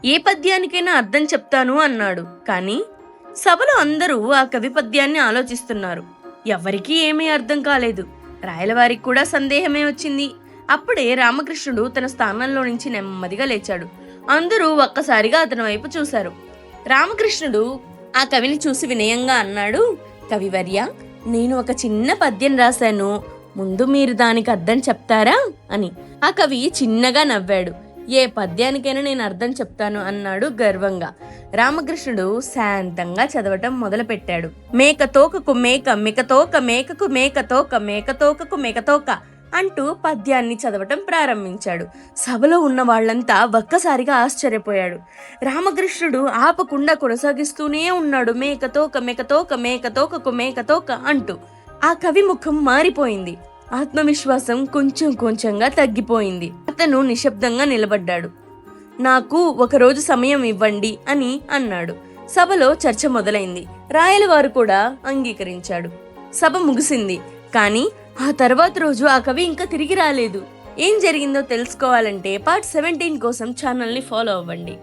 ఏ పద్యానికైనా అర్థం చెప్తాను అన్నాడు. కానీ సభలో అందరూ ఆ కవి పద్యాన్ని ఆలోచిస్తున్నారు. ఎవరికీ ఏమీ అర్థం కాలేదు. రాయలవారికి కూడా సందేహమే వచ్చింది. అప్పుడే రామకృష్ణుడు తన స్థానంలో నుంచి నెమ్మదిగా లేచాడు. అందరూ ఒక్కసారిగా అతని వైపు చూశారు. రామకృష్ణుడు ఆ కవిని చూసి వినయంగా అన్నాడు, కవివర్య, నేను ఒక చిన్న పద్యం రాశాను, ముందు మీరు దానికి అర్థం చెప్తారా అని. ఆ కవి చిన్నగా నవ్వాడు. ఏ పద్యానికైనా నేను అర్థం చెప్తాను అన్నాడు గర్వంగా. రామకృష్ణుడు శాంతంగా చదవటం మొదలుపెట్టాడు. మేక తోకకు మేక, మికతోక మేకకు మేకతోక, మేకతోకకు మేకతోక అంటూ పద్యాన్ని చదవటం ప్రారంభించాడు. సభలో ఉన్న వాళ్ళంతా ఒక్కసారిగా ఆశ్చర్యపోయాడు. రామకృష్ణుడు ఆపకుండా కొనసాగిస్తూనే ఉన్నాడు, మేకతోక మేకతోక మేకతోకకు మేకతోక అంటూ. ఆ కవి ముఖం మారిపోయింది. ఆత్మవిశ్వాసం కొంచెం కొంచెంగా తగ్గిపోయింది. అతను నిశ్శబ్దంగా నిలబడ్డాడు. నాకు ఒకరోజు సమయం ఇవ్వండి అని అన్నాడు. సభలో చర్చ మొదలైంది. రాయలవారు కూడా అంగీకరించాడు. సభ ముగిసింది. కానీ ఆ తర్వాత రోజు ఆ కవి ఇంకా తిరిగి రాలేదు. ఏం జరిగిందో తెలుసుకోవాలంటే పార్ట్ 17 కోసం ఛానల్ని ఫాలో అవ్వండి.